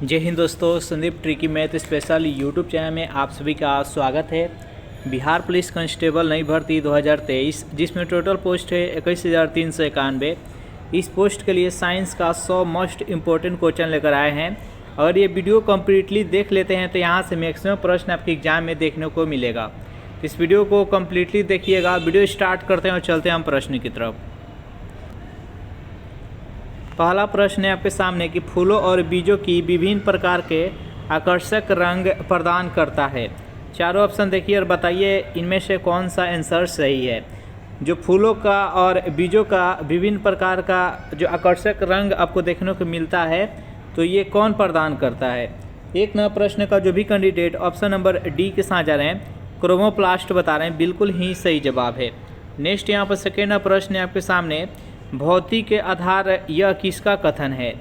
जय हिंद दोस्तों, Sandeep tricky math special YouTube channel में आप सभी का स्वागत है। बिहार पुलिस कांस्टेबल नई भर्ती 2023 जिसमें टोटल पोस्ट है 21,391। इस पोस्ट के लिए साइंस का 100 मोस्ट इम्पोर्टेंट क्वेश्चन लेकर आए हैं। अगर ये वीडियो कम्प्लीटली देख लेते हैं तो यहाँ से मैक्सिमम प्रश्न आपके एग्जाम में देखने को मिलेगा। इस वीडियो को कम्प्लीटली देखिएगा। वीडियो स्टार्ट करते हैं और चलते हैं हम प्रश्न की तरफ। पहला प्रश्न है आपके सामने कि फूलों और बीजों की विभिन्न प्रकार के आकर्षक रंग प्रदान करता है। चारों ऑप्शन देखिए और बताइए इनमें से कौन सा आंसर सही है। जो फूलों का और बीजों का विभिन्न प्रकार का जो आकर्षक रंग आपको देखने को मिलता है तो ये कौन प्रदान करता है। एक नंबर प्रश्न का जो भी कैंडिडेट ऑप्शन नंबर डी के साथ जा रहे हैं क्रोमोप्लास्ट बता रहे हैं, बिल्कुल ही सही जवाब है। नेक्स्ट यहाँ पर सेकेंड प्रश्न है आपके सामने, भौतिक के आधार यह किसका कथन है।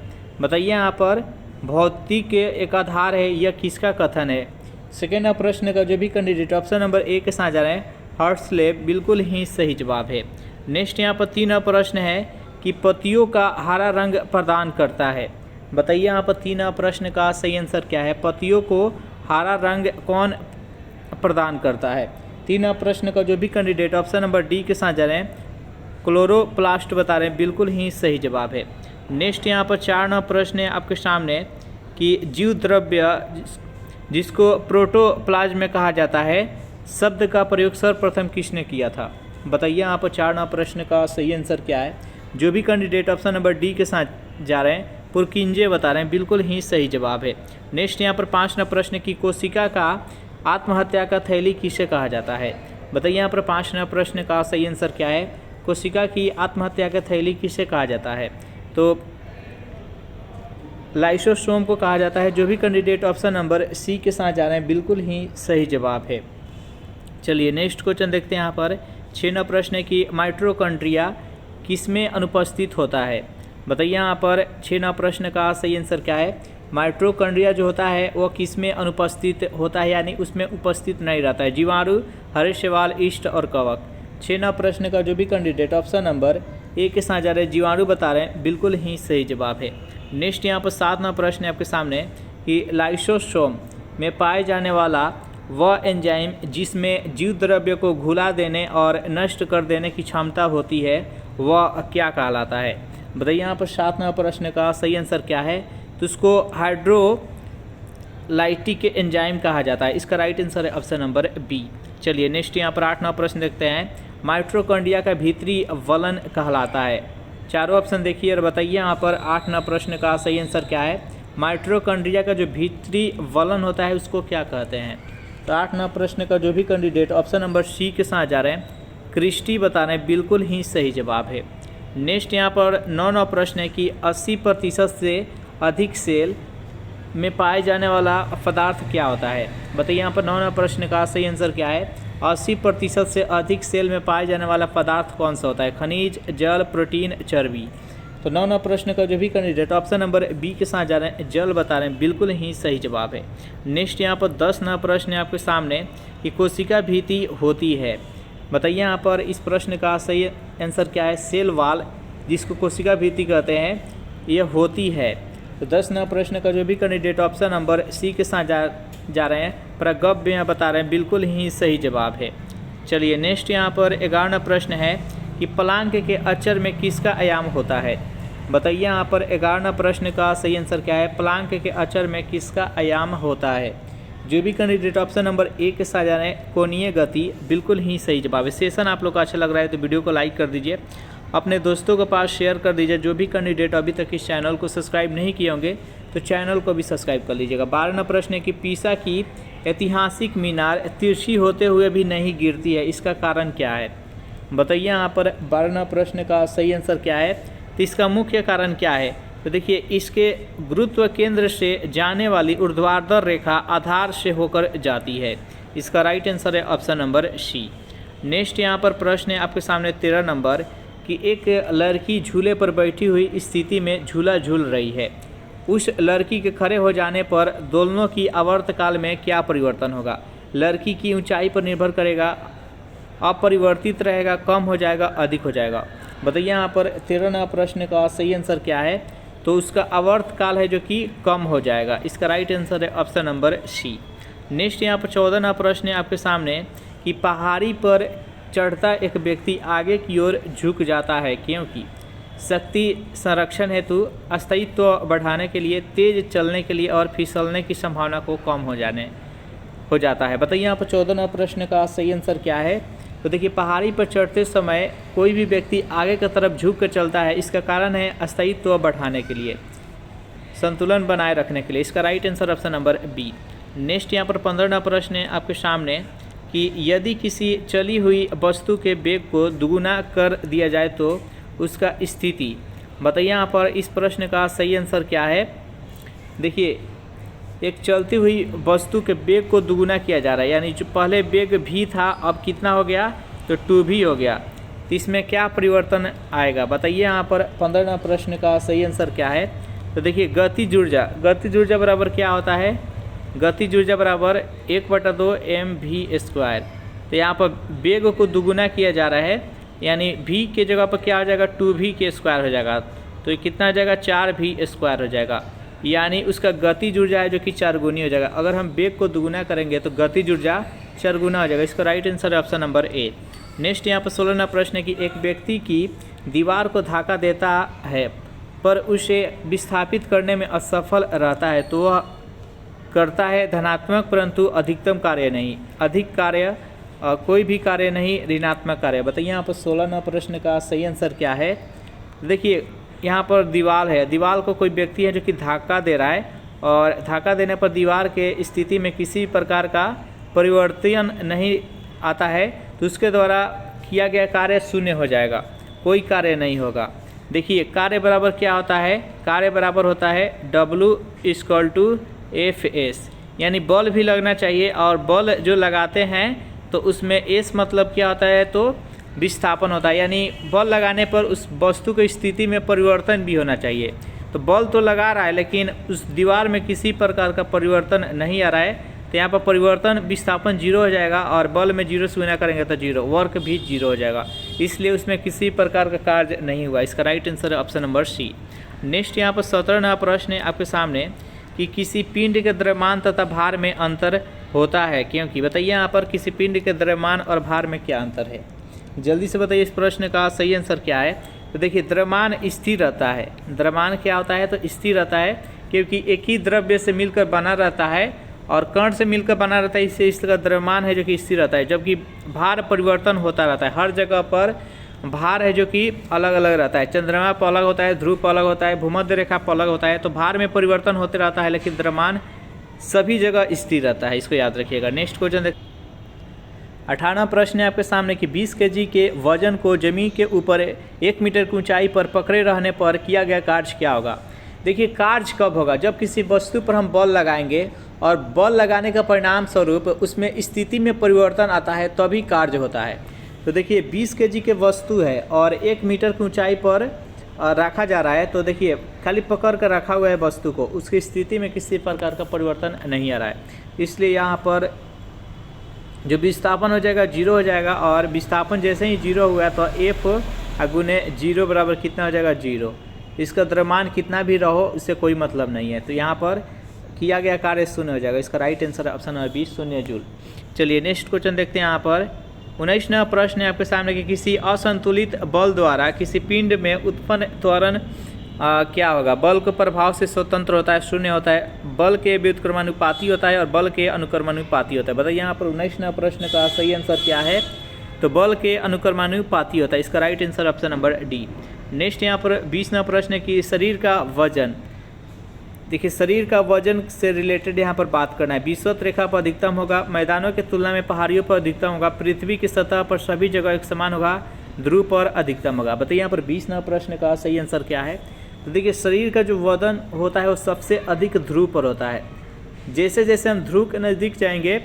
बताइए यहाँ पर भौतिक के एक आधार है यह किसका कथन है। सेकेंड प्रश्न का जो भी कैंडिडेट ऑप्शन नंबर ए के साथ जा रहे हैं हर्ट्सले, बिल्कुल ही सही जवाब है। नेक्स्ट यहाँ पर तीन प्रश्न है कि पत्तियों का हरा रंग प्रदान करता है। बताइए यहाँ पर तीन प्रश्न का सही आंसर क्या है। पत्तियों को हरा रंग कौन प्रदान करता है। तीन प्रश्न का जो भी कैंडिडेट ऑप्शन नंबर डी के साथ जा रहे हैं क्लोरोप्लास्ट बता रहे हैं, बिल्कुल ही सही जवाब है। नेक्स्ट यहाँ पर चार नंबर प्रश्न है आपके सामने कि जीव द्रव्य जिसको प्रोटोप्लाज्म कहा जाता है शब्द का प्रयोग सर्वप्रथम किसने किया था। बताइए यहाँ पर चार नंबर प्रश्न का सही आंसर क्या है। जो भी कैंडिडेट ऑप्शन नंबर डी के साथ जा रहे हैं पुरकिंजे बता रहे हैं, बिल्कुल ही सही जवाब है। नेक्स्ट यहाँ पर पाँच नंबर प्रश्न की कोशिका का आत्महत्या का थैली किसे कहा जाता है। बताइए यहाँ पर पाँच नंबर प्रश्न का सही आंसर क्या है। कोशिका की आत्महत्या का थैली किसे कहा जाता है तो लाइसोसोम को कहा जाता है। जो भी कैंडिडेट ऑप्शन नंबर सी के साथ जा रहे हैं, बिल्कुल ही सही जवाब है। चलिए नेक्स्ट क्वेश्चन देखते हैं। यहाँ पर छः नंबर प्रश्न है कि माइटोकॉन्ड्रिया किसमें अनुपस्थित होता है। बताइए यहाँ पर छः नंबर प्रश्न का सही आंसर क्या है। माइटोकॉन्ड्रिया जो होता है वो किसमें अनुपस्थित होता है, यानी उसमें उपस्थित नहीं रहता है। जीवाणु, हरे शैवाल, ईस्ट और कवक। छः नंबर प्रश्न का जो भी कैंडिडेट ऑप्शन नंबर ए के साथ जा रहे हैं जीवाणु बता रहे हैं, बिल्कुल ही सही जवाब है। नेक्स्ट यहाँ पर सात नंबर प्रश्न है आपके सामने कि लाइसोसोम में पाए जाने वाला वह एंजाइम जिसमें जीव द्रव्य को घुला देने और नष्ट कर देने की क्षमता होती है वह क्या कहलाता है। बताइए यहाँ पर सात नंबर प्रश्न का सही आंसर क्या है। तो उसको हाइड्रोलाइटिक एंजाइम कहा जाता है। इसका राइट आंसर है ऑप्शन नंबर बी। चलिए नेक्स्ट यहाँ पर आठ नंबर प्रश्न देखते हैं। माइटोकॉन्ड्रिया का भीतरी वलन कहलाता है। चारों ऑप्शन देखिए और बताइए यहाँ पर आठ नंबर प्रश्न का सही आंसर क्या है। माइटोकॉन्ड्रिया का जो भीतरी वलन होता है उसको क्या कहते हैं। तो आठ नंबर प्रश्न का जो भी कैंडिडेट ऑप्शन नंबर सी के साथ जा रहे हैं क्रिस्टी बता रहे हैं, बिल्कुल ही सही जवाब है। नेक्स्ट यहाँ पर नौ नंबर प्रश्न है कि 80% से अधिक सेल में पाए जाने वाला पदार्थ क्या होता है। बताइए यहाँ पर नौ नंबर प्रश्न का सही आंसर क्या है। 80% से अधिक सेल में पाए जाने वाला पदार्थ कौन सा होता है। खनिज, जल, प्रोटीन, चर्बी। तो नौ नंबर प्रश्न का जो भी कैंडिडेट ऑप्शन नंबर बी के साथ जा रहे हैं जल बता रहे हैं, बिल्कुल ही सही जवाब है। नेक्स्ट यहाँ पर 10 नंबर प्रश्न है आपके सामने कि कोशिका भित्ति होती है। बताइए यहाँ पर इस प्रश्न का सही आंसर क्या है। सेल वाल जिसको कोशिका भित्ति कहते हैं ये होती है। तो 10 नंबर प्रश्न का जो भी कैंडिडेट ऑप्शन नंबर सी के साथ जा रहे हैं प्रगव्य बता रहे हैं, बिल्कुल ही सही जवाब है। चलिए नेक्स्ट यहाँ पर 11वां प्रश्न है कि प्लांक के अचर में किसका आयाम होता है। बताइए यहाँ पर 11वां प्रश्न का सही आंसर क्या है। प्लांक के अचर में किसका आयाम होता है। जो भी कैंडिडेट ऑप्शन नंबर ए के साथ जा रहे हैं कोणीय गति, बिल्कुल ही सही जवाब है। सेशन आप लोग को अच्छा लग रहा है तो वीडियो को लाइक कर दीजिए, अपने दोस्तों के पास शेयर कर दीजिए। जो भी कैंडिडेट अभी तक इस चैनल को सब्सक्राइब नहीं किए होंगे तो चैनल को भी सब्सक्राइब कर लीजिएगा। 12वां प्रश्न है कि पीसा की ऐतिहासिक मीनार तिरछी होते हुए भी नहीं गिरती है, इसका कारण क्या है। बताइए यहाँ पर 12वां प्रश्न का सही आंसर क्या है। तो इसका मुख्य कारण क्या है। तो देखिए इसके गुरुत्व केंद्र से जाने वाली ऊर्ध्वाधर रेखा आधार से होकर जाती है। इसका राइट आंसर है ऑप्शन नंबर सी। नेक्स्ट यहाँ पर प्रश्न है आपके सामने 13 नंबर कि एक लड़की झूले पर बैठी हुई स्थिति में झूला झूल रही है। उस लड़की के खड़े हो जाने पर दोलनों की आवर्तकाल में क्या परिवर्तन होगा। लड़की की ऊंचाई पर निर्भर करेगा, अपरिवर्तित रहेगा, कम हो जाएगा, अधिक हो जाएगा। बताइए यहाँ पर 13वां प्रश्न का सही आंसर क्या है। तो उसका आवर्त काल है जो कि कम हो जाएगा। इसका राइट आंसर है ऑप्शन नंबर सी। नेक्स्ट यहाँ पर 14वां प्रश्न है आपके सामने कि पहाड़ी पर चढ़ता एक व्यक्ति आगे की ओर झुक जाता है क्योंकि शक्ति संरक्षण हेतु स्थायित्व बढ़ाने के लिए, तेज चलने के लिए और फिसलने की संभावना को कम हो जाता है। बताइए यहाँ पर 14वां प्रश्न का सही आंसर क्या है। तो देखिए पहाड़ी पर चढ़ते समय कोई भी व्यक्ति आगे की तरफ झुक कर चलता है, इसका कारण है स्थायित्व बढ़ाने के लिए, संतुलन बनाए रखने के लिए। इसका right answer option number B. Next यहाँ पर 15वां प्रश्न है आपके सामने कि यदि किसी चली हुई वस्तु के वेग को दुगुना कर दिया जाए तो उसका स्थिति। बताइए यहाँ पर इस प्रश्न का सही आंसर क्या है। देखिए एक चलती हुई वस्तु के वेग को दुगुना किया जा रहा है, यानी जो पहले वेग v था अब कितना हो गया तो 2v हो गया। तो इसमें क्या परिवर्तन आएगा बताइए यहाँ पर 15वां प्रश्न का सही आंसर क्या है। तो देखिए गतिज ऊर्जा बराबर क्या होता है, गतिज ऊर्जा बराबर 1/2 mv²। तो यहाँ पर वेग को दुगुना किया जा रहा है, यानी v के जगह पर क्या हो जाएगा 2v² हो जाएगा। तो ये कितना हो जाएगा 4v² हो जाएगा, यानी उसका गतिज ऊर्जा है जो कि 4 गुनी हो जाएगा। अगर हम वेग को दुगुना करेंगे तो गतिज ऊर्जा 4 गुना हो जाएगा। इसका राइट आंसर है ऑप्शन नंबर ए। नेक्स्ट यहाँ पर 16वां प्रश्न है कि एक व्यक्ति की दीवार को धक्का देता है पर उसे विस्थापित करने में असफल रहता है तो वह करता है धनात्मक परंतु अधिकतम कार्य नहीं, अधिक कार्य कोई भी कार्य नहीं, ऋणात्मक कार्य। बताइए यहाँ पर 16वां प्रश्न का सही आंसर क्या है। देखिए यहाँ पर दीवार है, दीवार को कोई व्यक्ति है जो कि धक्का दे रहा है और धक्का देने पर दीवार के स्थिति में किसी प्रकार का परिवर्तन नहीं आता है तो उसके द्वारा किया गया कार्य शून्य हो जाएगा, कोई कार्य नहीं होगा। देखिए कार्य बराबर क्या होता है, कार्य बराबर होता है W=Fs, यानी बल भी लगना चाहिए और बल जो लगाते हैं तो उसमें S मतलब क्या होता है तो विस्थापन होता है, यानी बल लगाने पर उस वस्तु की स्थिति में परिवर्तन भी होना चाहिए। तो बल तो लगा रहा है लेकिन उस दीवार में किसी प्रकार का परिवर्तन नहीं आ रहा है, तो यहाँ पर परिवर्तन विस्थापन 0 हो जाएगा और बल में 0 से गुणा करेंगे तो 0, वर्क भी 0 हो जाएगा, इसलिए उसमें किसी प्रकार का कार्य नहीं हुआ। इसका राइट आंसर है ऑप्शन नंबर सी। नेक्स्ट यहाँ पर 17वां प्रश्न है आपके सामने कि किसी पिंड के द्रव्यमान तथा भार में अंतर होता है क्योंकि। बताइए यहाँ पर किसी पिंड के द्रव्यमान और भार में क्या अंतर है, जल्दी से बताइए इस प्रश्न का सही आंसर क्या है। तो देखिए द्रव्यमान स्थिर रहता है, द्रव्यमान क्या होता है तो स्थिर रहता है क्योंकि एक ही द्रव्य से मिलकर बना रहता है और कण से मिलकर बना रहता है, इससे इसका द्रव्यमान है जो कि स्थिर रहता है। जबकि भार परिवर्तन होता रहता है, हर जगह पर भार है जो कि अलग अलग रहता है, चंद्रमा पर अलग होता है, ध्रुव पर अलग होता है, भूमध्य रेखा पर अलग होता है। तो भार में परिवर्तन होते रहता है लेकिन द्रव्यमान सभी जगह स्थिर रहता है, इसको याद रखिएगा। नेक्स्ट क्वेश्चन 18वां प्रश्न है आपके सामने कि 20 kg के वजन को जमीन के ऊपर 1 मीटर की ऊंचाई पर पकड़े रहने पर किया गया कार्य क्या होगा। देखिए कार्य कब होगा, जब किसी वस्तु पर हम बल लगाएंगे और बल लगाने का परिणाम स्वरूप उसमें स्थिति में परिवर्तन आता है तभी कार्य होता है। तो देखिए 20 kg के वस्तु है और 1 मीटर की ऊंचाई पर रखा जा रहा है, तो देखिए खाली पकड़ कर रखा हुआ है वस्तु को, उसकी स्थिति में किसी प्रकार का परिवर्तन नहीं आ रहा है, इसलिए यहाँ पर जो विस्थापन हो जाएगा 0 हो जाएगा और विस्थापन जैसे ही 0 हुआ तो F गुने 0 बराबर कितना हो जाएगा 0। इसका द्रव्यमान कितना भी रहो इससे कोई मतलब नहीं है, तो यहाँ पर किया गया कार्य शून्य हो जाएगा। इसका right answer option number 20 0 joule. चलिए नेक्स्ट क्वेश्चन देखते हैं। यहाँ पर 19वां प्रश्न है आपके सामने कि किसी असंतुलित बल द्वारा किसी पिंड में उत्पन्न त्वरण क्या होगा। बल के प्रभाव से स्वतंत्र होता है, शून्य होता है, बल के व्युत्क्रमानुपाती होता है और बल के अनुक्रमानुपाती होता है। बताइए यहाँ पर 19वां प्रश्न का सही आंसर क्या है, तो बल के अनुक्रमानुपाती होता है। इसका right answer option number D. Next यहाँ पर 20वां प्रश्न है कि शरीर का वजन। देखिए शरीर का वजन से रिलेटेड यहाँ पर बात करना है। विषुवत रेखा पर अधिकतम होगा, मैदानों की तुलना में पहाड़ियों पर अधिकतम होगा, पृथ्वी की सतह पर सभी जगह एक समान होगा, ध्रुव पर अधिकतम होगा। बताइए यहाँ पर 20वां प्रश्न का सही आंसर क्या है। तो देखिए शरीर का जो वजन होता है वो सबसे अधिक ध्रुव पर होता है। जैसे जैसे हम ध्रुव के नज़दीक जाएंगे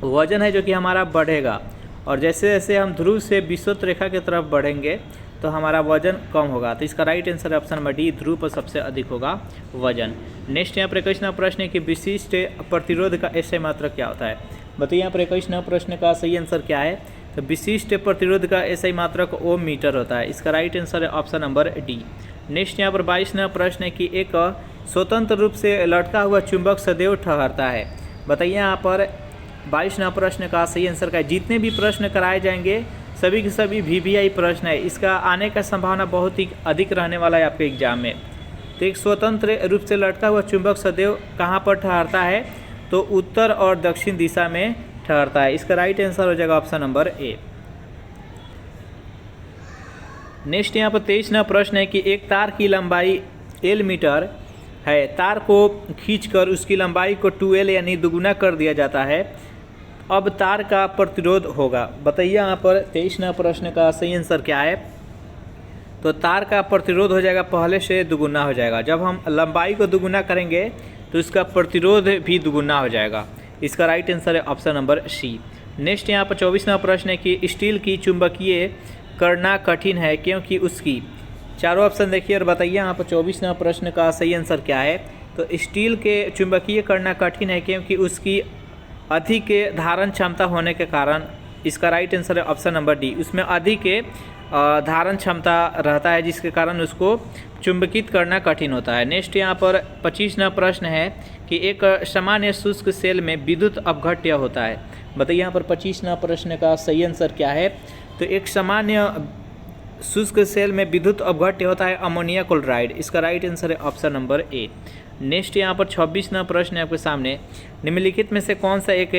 वजन है जो कि हमारा बढ़ेगा और जैसे जैसे हम ध्रुव से विषुवत रेखा की तरफ बढ़ेंगे तो हमारा वजन कम होगा। तो इसका right answer option number D, ध्रुव पर सबसे अधिक होगा वजन। नेक्स्ट यहाँ पर 21वां प्रश्न है कि विशिष्ट प्रतिरोध का ऐसे मात्रक क्या होता है। बताइए यहाँ पर 21वां प्रश्न का सही आंसर क्या है। तो विशिष्ट प्रतिरोध का SI मात्रक ओम मीटर होता है। इसका राइट आंसर है ऑप्शन नंबर डी। नेक्स्ट यहाँ पर 22वां प्रश्न है कि एक स्वतंत्र रूप से लटका हुआ चुंबक सदैव ठहरता है। बताइए यहाँ पर 22वां प्रश्न का सही आंसर क्या है। जितने भी प्रश्न कराए जाएंगे सभी के सभी VVI प्रश्न है, इसका आने का संभावना बहुत ही अधिक रहने वाला है आपके एग्जाम में। तो एक स्वतंत्र रूप से लटका हुआ चुंबक सदैव कहाँ पर ठहरता है, तो उत्तर और दक्षिण दिशा में ठहरता है। इसका राइट आंसर हो जाएगा ऑप्शन नंबर ए। नेक्स्ट यहाँ पर 23वां प्रश्न है कि एक तार की लंबाई L मीटर है, तार को खींचकर उसकी लंबाई को 2L यानी दुगुना कर दिया जाता है, अब तार का प्रतिरोध होगा। बताइए यहाँ पर 23वां प्रश्न का सही आंसर क्या है। तो तार का प्रतिरोध हो जाएगा पहले से दुगुना हो जाएगा। जब हम लंबाई को दुगुना करेंगे तो इसका प्रतिरोध भी दुगुना हो जाएगा। इसका राइट आंसर है ऑप्शन नंबर सी। नेक्स्ट यहाँ पर 24वां प्रश्न है कि स्टील की चुंबकीय करना कठिन है क्योंकि उसकी, चारों ऑप्शन देखिए और बताइए यहाँ पर 24वां प्रश्न का सही आंसर क्या है। तो स्टील के चुंबकीय करना कठिन है क्योंकि उसकी अधिक धारण क्षमता होने के कारण। इसका राइट आंसर है ऑप्शन नंबर डी। उसमें अधिक धारण क्षमता रहता है जिसके कारण उसको चुंबकित करना कठिन होता है। नेक्स्ट यहाँ पर 25वां प्रश्न है कि एक सामान्य शुष्क सेल में विद्युत अपघट्य होता है। बताइए यहाँ पर 25वां प्रश्न का सही आंसर क्या है। तो एक सामान्य शुष्क सेल में विद्युत अपघट्य होता है अमोनिया क्लोराइड। इसका राइट आंसर है ऑप्शन नंबर ए। नेक्स्ट यहाँ पर 26वां प्रश्न है आपके सामने, निम्नलिखित में से कौन सा एक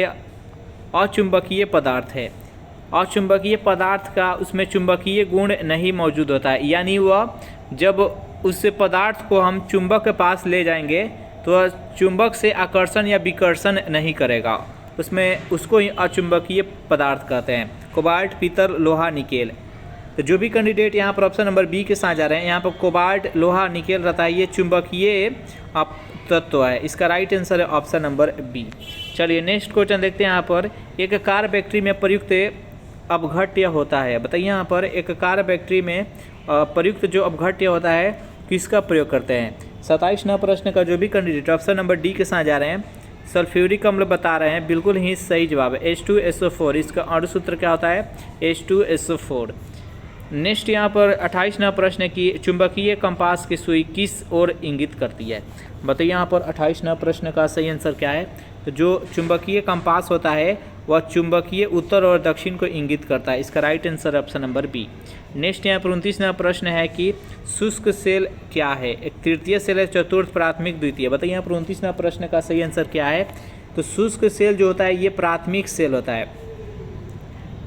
अचुंबकीय पदार्थ है। अचुंबकीय पदार्थ का उसमें चुंबकीय गुण नहीं मौजूद होता है, यानी वह जब उस पदार्थ को हम चुंबक के पास ले जाएंगे तो चुंबक से आकर्षण या विकर्षण नहीं करेगा, उसमें उसको ही अचुंबकीय पदार्थ कहते हैं। कोबाल्ट, पीतल, लोहा, निकेल। तो जो भी कैंडिडेट यहाँ पर ऑप्शन नंबर बी के साथ जा रहे हैं, यहाँ पर कोबाल्ट, लोहा, निकेल रहता है, ये चुंबकीय तत्व है। इसका राइट आंसर है ऑप्शन नंबर बी। चलिए नेक्स्ट क्वेश्चन देखते हैं। यहाँ पर एक कार बैटरी में प्रयुक्त अपघट्य होता है। बताइए यहाँ पर एक कार बैटरी में प्रयुक्त जो अपघट्य होता है किसका प्रयोग करते हैं। 27वां प्रश्न का जो भी कैंडिडेट ऑप्शन नंबर डी के साथ जा रहे हैं, सल्फ्यूरिक अम्ल बता रहे हैं, बिल्कुल ही सही जवाब है H2SO4। इसका अणु सूत्र क्या होता है, H2SO4। नेक्स्ट यहाँ पर 28वां प्रश्न है कि चुंबकीय कंपास की सुई किस ओर इंगित करती है। बताइए यहाँ पर 28वां प्रश्न का सही आंसर क्या है। तो जो चुंबकीय कंपास होता है वह चुंबकीय उत्तर और दक्षिण को इंगित करता है। इसका right answer option number B. Next यहाँ पर 29वां प्रश्न है कि शुष्क सेल क्या है। एक तृतीय सेल है, चतुर्थ, प्राथमिक, द्वितीय। बताइए यहाँ पर 29वां प्रश्न का सही आंसर क्या है। तो शुष्क सेल जो होता है ये प्राथमिक सेल होता है।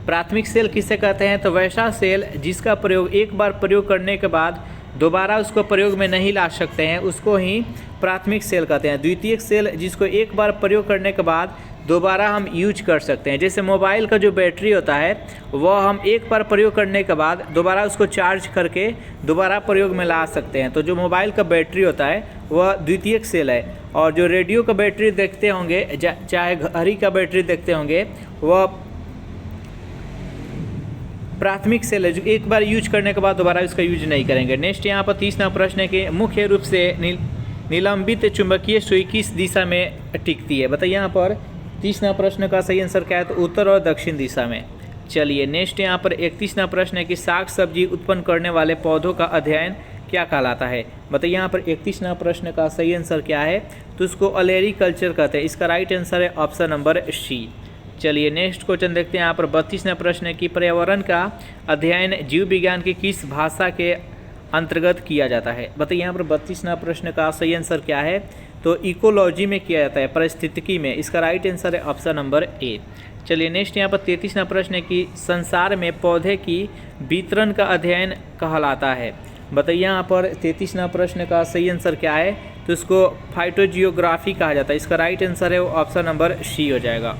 प्राथमिक सेल किसे कहते हैं, तो वैसा सेल जिसका प्रयोग एक बार प्रयोग करने के बाद दोबारा उसको प्रयोग में नहीं ला सकते हैं, उसको ही प्राथमिक सेल कहते हैं। द्वितीयक सेल जिसको एक बार प्रयोग करने के बाद दोबारा हम यूज कर सकते हैं। जैसे मोबाइल का जो बैटरी होता है वह हम एक बार प्रयोग करने के बाद दोबारा उसको चार्ज करके दोबारा प्रयोग में ला सकते हैं। तो जो मोबाइल का बैटरी होता है वह द्वितीयक सेल है। और जो रेडियो का बैटरी देखते होंगे, चाहे घड़ी का बैटरी देखते होंगे, वह प्राथमिक सेल है जो एक बार यूज करने के बाद दोबारा इसका यूज नहीं करेंगे। नेक्स्ट यहाँ पर 30वां प्रश्न है कि मुख्य रूप से निलंबित चुंबकीय सुई किस दिशा में टिकती है। बताइए यहाँ पर 30वां प्रश्न का सही आंसर क्या है, तो उत्तर और दक्षिण दिशा में। चलिए नेक्स्ट यहाँ पर 31वां प्रश्न है कि साग सब्जी उत्पन्न करने वाले पौधों का अध्ययन क्या कहलाता है। बताइए यहाँ पर 31वां प्रश्न का सही आंसर क्या है, तो उसको अलेरी कल्चर कहते हैं। इसका राइट आंसर है ऑप्शन नंबर सी। चलिए नेक्स्ट क्वेश्चन देखते हैं। यहाँ पर 32वां प्रश्न है कि पर्यावरण का अध्ययन जीव विज्ञान की किस भाषा के अंतर्गत किया जाता है। बताइए यहाँ पर 32वां प्रश्न का सही आंसर क्या है, तो इकोलॉजी में किया जाता है, पारिस्थितिकी में। इसका राइट आंसर है ऑप्शन नंबर ए। चलिए नेक्स्ट यहाँ पर 33वां प्रश्न है कि संसार में पौधे की वितरण का अध्ययन कहलाता है। बताइए यहाँ पर 33वां प्रश्न का सही आंसर क्या है, तो इसको फाइटोजियोग्राफी कहा जाता है। इसका राइट आंसर है वो ऑप्शन नंबर सी हो जाएगा।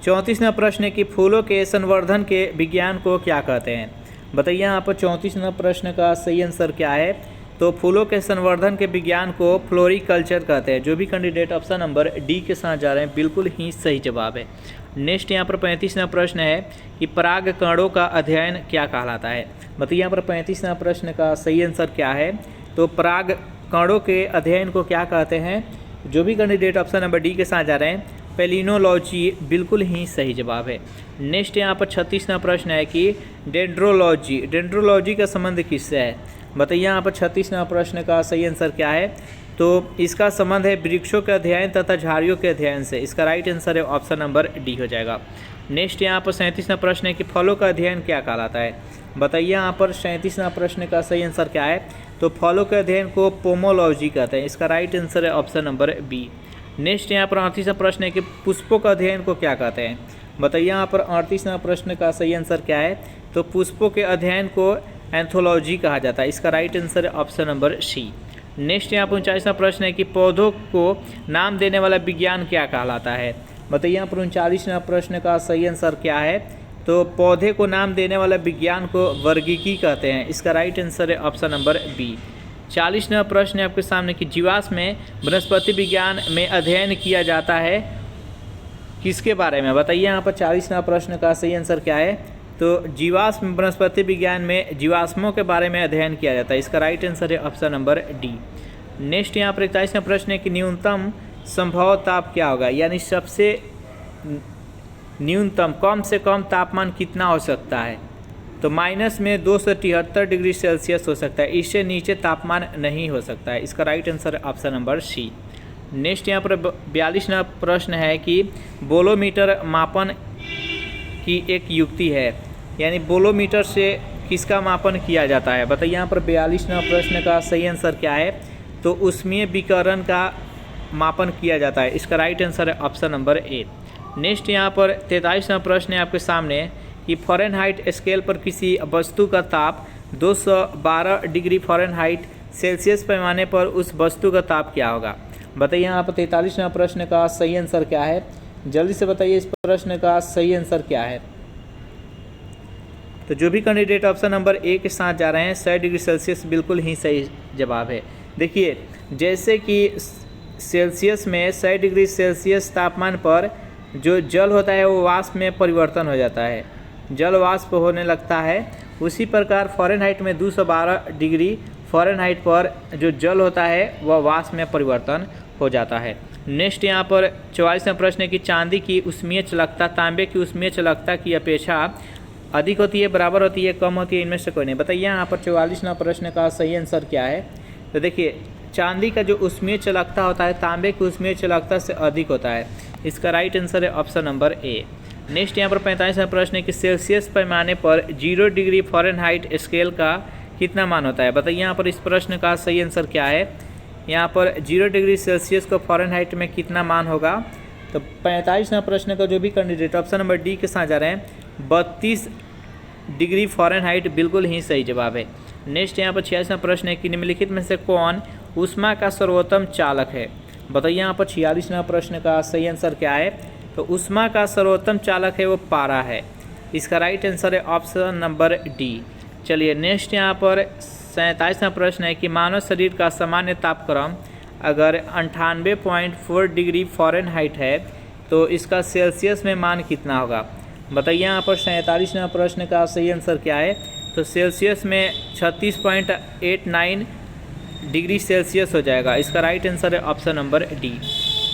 34वां प्रश्न है कि फूलों के संवर्धन के विज्ञान को क्या कहते हैं। बताइए यहाँ पर 34वां प्रश्न का सही आंसर क्या है, तो फूलों के संवर्धन के विज्ञान को फ्लोरिकल्चर कहते हैं। जो भी कैंडिडेट ऑप्शन नंबर डी के साथ जा रहे हैं बिल्कुल ही सही जवाब है। नेक्स्ट यहाँ पर 35वां प्रश्न है कि परागकणों का अध्ययन क्या कहलाता है। बताइए यहाँ पर 35वां प्रश्न का सही आंसर क्या है, तो परागकणों के अध्ययन को क्या कहते हैं। जो भी कैंडिडेट ऑप्शन नंबर डी के साथ जा रहे हैं पेलिनोलॉजी बिल्कुल ही सही जवाब है। नेक्स्ट यहाँ पर 36वां प्रश्न है कि डेंड्रोलॉजी का संबंध किससे है? बताइए यहाँ पर 36वां प्रश्न का सही आंसर क्या है? तो इसका संबंध है वृक्षों के अध्ययन तथा झाड़ियों के अध्ययन से। इसका राइट आंसर है ऑप्शन नंबर डी हो जाएगा। नेक्स्ट यहाँ पर 37वां प्रश्न है कि फलों का अध्ययन क्या कहलाता है? बताइए यहाँ पर 37वां प्रश्न का सही आंसर क्या है? तो फलों के अध्ययन को पोमोलॉजी कहते हैं। इसका राइट आंसर है ऑप्शन नंबर बी। नेक्स्ट यहाँ पर 38वां प्रश्न है कि पुष्पों का अध्ययन को क्या कहते हैं? बताइए यहाँ पर 38वां प्रश्न का सही आंसर क्या है? तो पुष्पों के अध्ययन को एंथोलॉजी कहा जाता है। इसका राइट आंसर है ऑप्शन नंबर सी। नेक्स्ट यहाँ पर 39वां प्रश्न है कि पौधों को नाम देने वाला विज्ञान क्या कहलाता है? बताइए यहाँ पर 39वां प्रश्न का सही आंसर क्या है? तो पौधे को नाम देने वाला विज्ञान को वर्गीकी कहते हैं। इसका राइट आंसर है ऑप्शन नंबर बी। 40वां प्रश्न है आपके सामने कि जीवाश्म में वनस्पति विज्ञान में अध्ययन किया जाता है किसके बारे में? बताइए यहाँ पर 40वां प्रश्न का सही आंसर क्या है? तो जीवाश्म वनस्पति विज्ञान में जीवाश्मों के बारे में अध्ययन किया जाता है। इसका राइट आंसर है ऑप्शन नंबर डी। नेक्स्ट यहाँ पर 41वां प्रश्न है कि न्यूनतम संभव ताप क्या होगा? यानी सबसे न्यूनतम कम से कम तापमान कितना हो सकता है? तो माइनस में 273 डिग्री सेल्सियस हो सकता है। इससे नीचे तापमान नहीं हो सकता है। इसका राइट आंसर है ऑप्शन नंबर सी। नेक्स्ट यहाँ पर 42वां प्रश्न है कि बोलोमीटर मापन की एक युक्ति है, यानी बोलोमीटर से किसका मापन किया जाता है? बताइए यहाँ पर 42वां प्रश्न का सही आंसर क्या है? तो ऊष्मीय विकिरण का मापन किया जाता है। इसका राइट आंसर है ऑप्शन नंबर ए। नेक्स्ट यहाँ पर 43वां प्रश्न है आपके सामने कि फ़ारेनहाइट स्केल पर किसी वस्तु का ताप 212 डिग्री फ़ारेनहाइट सेल्सियस पैमाने पर उस वस्तु का ताप क्या होगा? बताइए यहाँ पर 43वां प्रश्न का सही आंसर क्या है? जल्दी से बताइए इस प्रश्न का सही आंसर क्या है? तो जो भी कैंडिडेट ऑप्शन नंबर ए के साथ जा रहे हैं 100 डिग्री सेल्सियस बिल्कुल ही सही जवाब है। देखिए जैसे कि सेल्सियस में 100 डिग्री सेल्सियस तापमान पर जो जल होता है वो वाष्प में परिवर्तन हो जाता है, जल वाष्प होने लगता है। उसी प्रकार फ़ारेनहाइट में 212 डिग्री फ़ारेनहाइट पर जो जल होता है वह वाष्प में परिवर्तन हो जाता है। नेक्स्ट यहाँ पर 44वां प्रश्न है कि चांदी की ऊष्मीय चालकता तांबे की ऊष्मीय चालकता की अपेक्षा अधिक होती है, बराबर होती है, कम होती है? इनमें से कोई नहीं। बताइए यहाँ पर 44वां प्रश्न का सही आंसर क्या है? तो देखिए चांदी का जो ऊष्मीय चालकता होता है तांबे की ऊष्मीय चालकता से अधिक होता है। इसका राइट आंसर है ऑप्शन नंबर ए। नेक्स्ट यहाँ पर 45वां प्रश्न है कि सेल्सियस पैमाने पर 0 डिग्री फ़ारेनहाइट स्केल का कितना मान होता है? बताइए यहाँ पर इस प्रश्न का सही आंसर क्या है? यहाँ पर 0 डिग्री सेल्सियस को फ़ारेनहाइट में कितना मान होगा? तो 45वां प्रश्न का जो भी कैंडिडेट ऑप्शन नंबर डी के साथ जा रहे हैं 32 डिग्री फ़ारेनहाइट बिल्कुल ही सही जवाब है। नेक्स्ट यहाँ पर 46वां प्रश्न है कि निम्नलिखित में से कौन ऊष्मा का सर्वोत्तम चालक है? बताइए यहाँ पर 46वां प्रश्न का सही आंसर क्या है? तो ऊष्मा का सर्वोत्तम चालक है वो पारा है। इसका राइट आंसर है ऑप्शन नंबर डी। चलिए नेक्स्ट यहाँ पर 47वां प्रश्न है कि मानव शरीर का सामान्य तापक्रम अगर 98.4 डिग्री फ़ारेनहाइट है तो इसका सेल्सियस में मान कितना होगा? बताइए यहाँ पर 47वां प्रश्न का सही आंसर क्या है? तो सेल्सियस में 36.89 डिग्री सेल्सियस हो जाएगा। इसका राइट आंसर है ऑप्शन नंबर डी।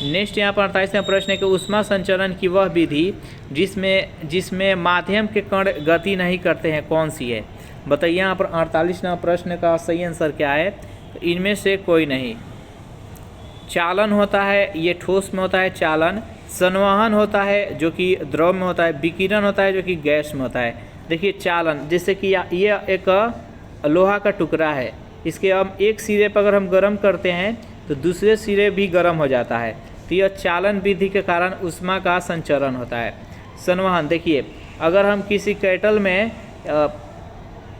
नेक्स्ट यहाँ पर 48वां प्रश्न है कि ऊष्मा संचरण की वह विधि जिसमें माध्यम के कण गति नहीं करते हैं कौन सी है? बताइए यहाँ पर 48वां प्रश्न का सही आंसर क्या है? तो इनमें से कोई नहीं। चालन होता है, ये ठोस में होता है चालन, संवहन होता है जो कि द्रव में होता है, विकिरण होता है जो कि गैस में होता है। देखिए चालन जैसे कि ये एक लोहा का टुकड़ा है, इसके अब एक सिरे पर अगर हम गर्म करते हैं तो दूसरे सिरे भी गर्म हो जाता है, तो यह चालन विधि के कारण ऊष्मा का संचरण होता है। संवहन देखिए अगर हम किसी केटल में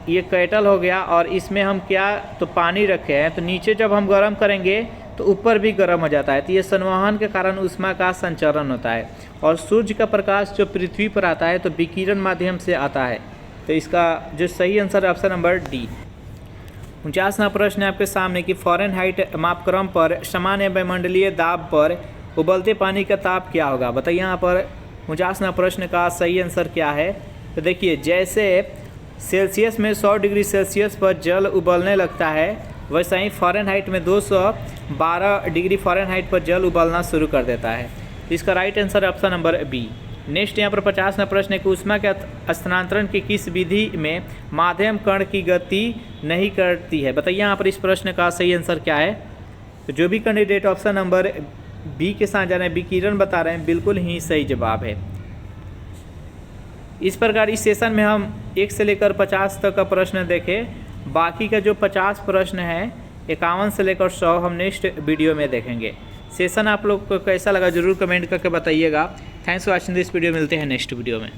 ये केटल हो गया और इसमें हम क्या तो पानी रखे हैं तो नीचे जब हम गर्म करेंगे तो ऊपर भी गर्म हो जाता है, तो ये संवहन के कारण ऊष्मा का संचरण होता है। और सूर्य का प्रकाश जो पृथ्वी पर आता है तो विकिरण माध्यम से आता है, तो इसका जो सही आंसर है ऑप्शन नंबर डी। 49वां प्रश्न है आपके सामने कि फ़ारेनहाइट मापक्रम पर सामान्य वायुमंडलीय दाब पर उबलते पानी का ताप क्या होगा? बताइए यहाँ पर 49वां प्रश्न का सही आंसर क्या है? तो देखिए जैसे सेल्सियस में 100 डिग्री सेल्सियस पर जल उबलने लगता है वैसा ही फ़ारेनहाइट में 212 डिग्री फ़ारेनहाइट पर जल उबलना शुरू कर देता है। इसका राइट आंसर है ऑप्शन नंबर बी। नेक्स्ट यहाँ पर 50वां प्रश्न है कि ऊष्मा के स्थानांतरण की किस विधि में माध्यम कण की गति नहीं करती है। बताइए यहाँ पर इस प्रश्न का सही आंसर क्या है। तो जो भी कैंडिडेट ऑप्शन नंबर बी के साथ जा रहे हैं, विकिरण बता रहे हैं, बिल्कुल ही सही जवाब है। इस प्रकार इस सेशन में हम 1 से लेकर 50 तक का प्रश्न देखें। बाकी का जो 50 प्रश्न है 51 से लेकर 100 हम नेक्स्ट वीडियो में देखेंगे। सेशन आप लोग को कैसा लगा जरूर कमेंट करके बताइएगा। Thanks for watching this video. मिलते हैं नेक्स्ट वीडियो में।